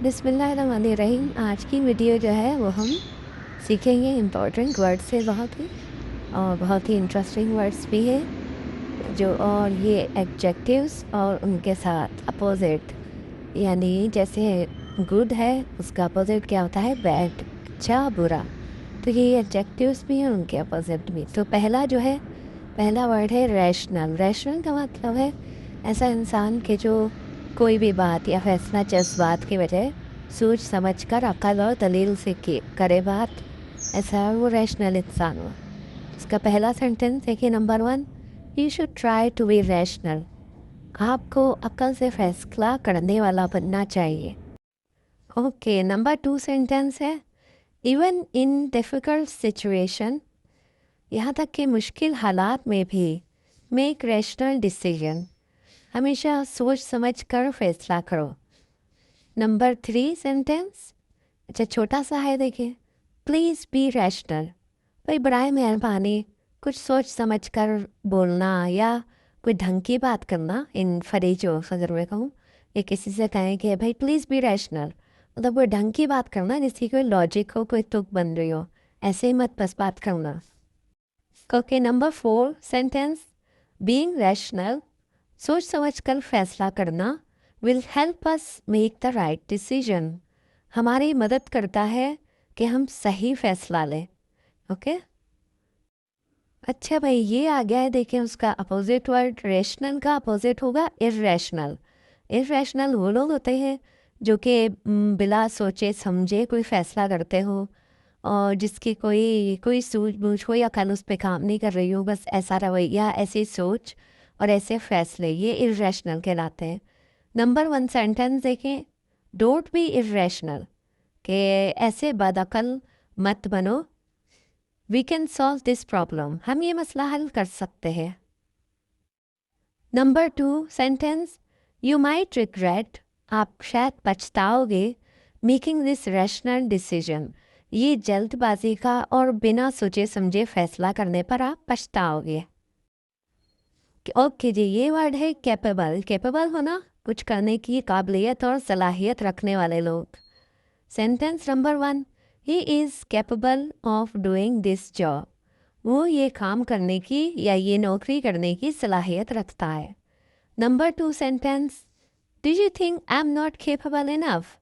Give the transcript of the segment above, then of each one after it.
बिस्मिल्लाहिर्रहमानिर्रहीम। आज की वीडियो जो है वो हम सीखेंगे इम्पोर्टेंट वर्ड्स से बहुत ही इंटरेस्टिंग वर्ड्स भी है जो, और ये एडजेक्टिव्स और उनके साथ अपोजिट, यानी जैसे गुड है उसका अपोजिट क्या होता है, बैड, अच्छा बुरा। तो ये एडजेक्टिव्स भी हैं, उनके अपोजिट भी। तो पहला वर्ड है रैशनल। रैशनल का मतलब है ऐसा इंसान के जो कोई भी बात या फैसला जज्बात की वजह सोच समझ कर अकल और दलील से करे बात, ऐसा वो रैशनल इंसान हुआ। इसका पहला सेंटेंस देखिए, number 1, you should try to be rational. आपको अकल से फैसला करने वाला बनना चाहिए। ओके, नंबर 2 सेंटेंस है, इवन इन डिफ़िकल्ट सिचुएशन, यहाँ तक कि मुश्किल हालात में भी मेक रैशनल डिसीजन, हमेशा सोच समझ कर फैसला करो। नंबर 3 सेंटेंस, अच्छा छोटा सा है, देखिए, प्लीज़ बी रैशनल। भाई बराए मेहरबानी कुछ सोच समझ कर बोलना या कोई ढंग की बात करना। इन फरीजो अगर मैं कहूँ या किसी से कहें कि भाई प्लीज़ बी रैशनल, मतलब कोई ढंग की बात करना जिसकी कोई लॉजिक हो, कोई तुक बन रही हो, ऐसे ही मत बस बात करना। Okay, number 4 sentence, being rational, सोच समझ कर फैसला करना, will help us make the right decision, हमारी मदद करता है कि हम सही फैसला लें। ओके, अच्छा भाई ये आ गया है, देखें उसका अपोजिट वर्ड। रैशनल का अपोजिट होगा इर्रेशनल। इर्रेशनल वो लोग होते हैं जो कि बिला सोचे समझे कोई फैसला करते हो, और जिसकी कोई कोई सूझबूझ हो या कल उस पे काम नहीं कर रही हो, बस ऐसा रवैया, ऐसी सोच और ऐसे फैसले, ये इर्रेशनल कहलाते हैं। नंबर 1 सेंटेंस देखें, डोंट बी इर्रेशनल, कि ऐसे बदअकल मत बनो। We can solve this problem, हम ये मसला हल कर सकते हैं। Number 2 sentence, you might regret, आप शायद पछताओगे, मेकिंग दिस रैशनल डिसीजन, ये जल्दबाजी का और बिना सोचे समझे फैसला करने पर आप पछताओगे। ओके जी, ये वर्ड है कैपेबल। कैपेबल होना, कुछ करने की काबिलियत और सलाहियत रखने वाले लोग। Sentence number 1, he is capable of doing this job, वो ये काम करने की या ये नौकरी करने की सलाहियत रखता है। Number 2 sentence, do you think I am not capable enough,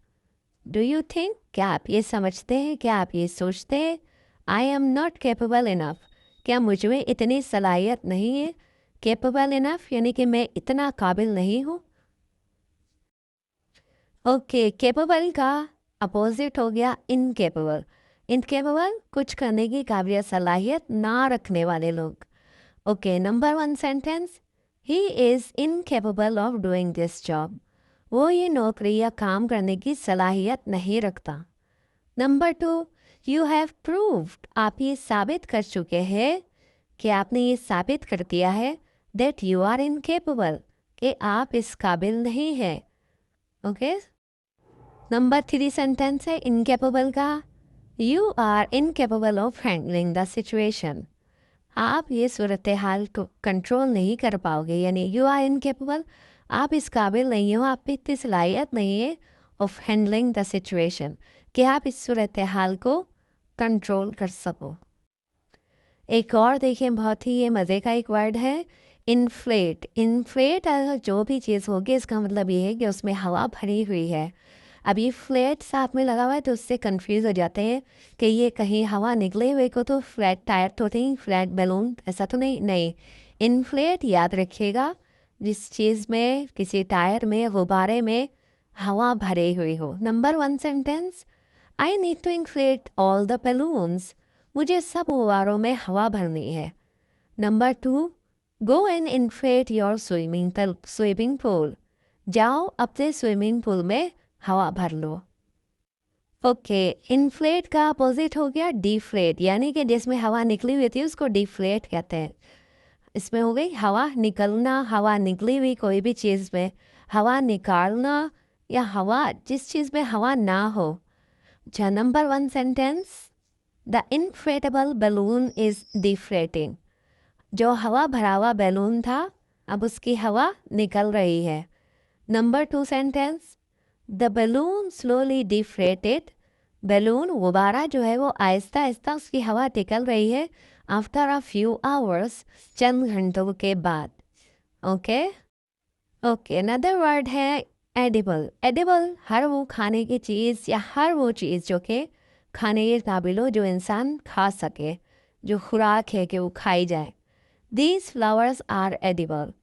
do you think, क्या आप ये समझते हैं, क्या आप ये सोचते हैं, I am not capable enough, क्या मुझ में इतनी सलाहियत नहीं है। कैपेबल इनफ यानी कि मैं इतना काबिल नहीं हूँ। ओके, कैपेबल का अपोजिट हो गया इनकेपेबल। इनकेपेबल, कुछ करने की काबिलियत सलाहियत ना रखने वाले लोग। Okay, number 1 sentence, he is incapable of doing this job, वो ये नौकरी या काम करने की सलाहियत नहीं रखता। नंबर 2, यू हैव प्रूव्ड, आप ये साबित कर चुके हैं, कि आपने ये साबित कर दिया है, दैट यू आर इनकेपेबल, कि आप इस काबिल नहीं हैं। ओके, नंबर 3 सेंटेंस है इनकेपेबल का, you are incapable of handling the situation, आप ये सूरत हाल को कंट्रोल नहीं कर पाओगे, यानी यू आर इनकेपेबल, आप इस काबिल नहीं हो, आप पे इतनी सलाहियत नहीं है ऑफ हैंडलिंग द सिचुएशन, कि आप इस सूरत हाल को कंट्रोल कर सको। एक और देखिए, बहुत ही ये मज़े का एक वर्ड है, इन्फ्लेट। इन्फ्लेट जो भी चीज़ होगी, इसका मतलब ये है कि उसमें हवा भरी हुई है। अब ये फ्लैट साथ में लगा हुआ है तो उससे कंफ्यूज हो जाते हैं कि ये कहीं हवा निकले हुए को तो फ्लैट टायर तो नहीं, फ्लैट बैलून ऐसा तो नहीं। नहीं, इन्फ्लेट याद रखिएगा, जिस चीज़ में, किसी टायर में, गुब्बारे में हवा भरे हुई हो। Number 1 sentence, I need to inflate all the balloons, मुझे सब गुब्बारों में हवा भरनी है। Number 2, go and inflate your swimming pool, जाओ अपने स्विमिंग पूल में हवा भर लो। ओके, इन्फ्लेट का अपोजिट हो गया डिफ्लेट, यानी कि जिसमें हवा निकली हुई थी उसको डिफ्लेट कहते हैं। इसमें हो गई हवा निकलना, हवा निकली हुई कोई भी चीज़ में हवा निकालना, या हवा जिस चीज़ में हवा ना हो। अच्छा, number 1 sentence, the inflatable balloon is deflating, जो हवा भरा हुआ बैलून था अब उसकी हवा निकल रही है। Number 2 sentence, the balloon slowly deflated. Balloon गुब्बारा जो है वो आहिस्ता आहिस्ता उसकी हवा निकल रही है। आफ्टर अ फ्यू आवर्स, चंद घंटों के बाद। ओके ओके, अनदर वर्ड है एडिबल। एडिबल हर वो खाने की चीज़ या हर वो चीज़ जो कि खाने के काबिल हो, जो इंसान खा सके, जो खुराक है कि वो खाई जाए। These flowers are edible.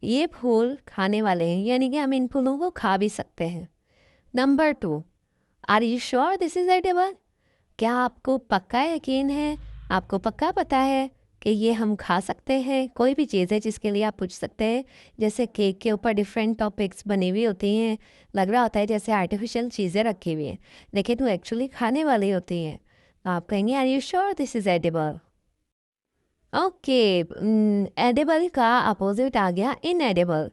ये फूल खाने वाले हैं, यानी कि हम इन फूलों को खा भी सकते हैं। Number 2, are you sure this is edible? क्या आपको पक्का यकीन है, आपको पक्का पता है कि ये हम खा सकते हैं? कोई भी चीज़ है जिसके लिए आप पूछ सकते हैं। जैसे केक के ऊपर डिफरेंट टॉपिक्स बनी हुई होती हैं, लग रहा होता है जैसे आर्टिफिशियल चीज़ें रखी हुई हैं, लेकिन वो एक्चुअली खाने वाली होती हैं। तो आप कहेंगे are you sure this is edible? Okay, edible का अपोजिट आ गया इनएडिबल।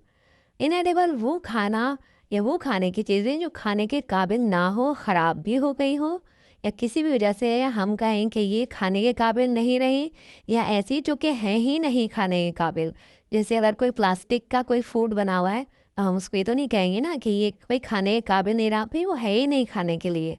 इनएडिबल वो खाना या वो खाने की चीज़ें जो खाने के काबिल ना हो, ख़राब भी हो गई हो, या किसी भी वजह से या हम कहें कि ये खाने के काबिल नहीं रही, या ऐसी जो कि हैं ही नहीं खाने के काबिल। जैसे अगर कोई प्लास्टिक का कोई फूड बना हुआ है, तो हम उसको ये तो नहीं कहेंगे ना कि ये कोई खाने के काबिल नहीं रहा, भाई वो है ही नहीं खाने के लिए।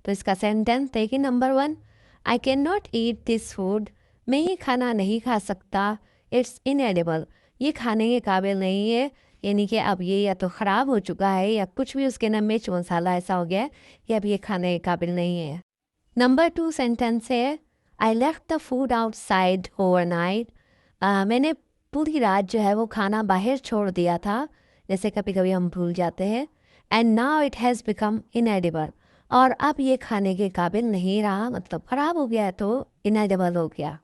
तो इसका सेंटेंस देखिए, number 1, I can not eat this food. मैं ये खाना नहीं खा सकता। इट्स इनएडिबल। ये खाने के काबिल नहीं है, यानी कि अब ये या तो ख़राब हो चुका है या कुछ भी उसके अंदर मिर्च मसाला ऐसा हो गया है कि अब ये खाने के काबिल नहीं है। नंबर 2 सेंटेंस है, I left the food outside overnight. मैंने पूरी रात जो है वो खाना बाहर छोड़ दिया था, जैसे कभी कभी हम भूल जाते हैं। And now it has become इनएडिबल। और अब ये खाने के काबिल नहीं रहा, मतलब ख़राब हो गया है, तो इनएडिबल हो गया।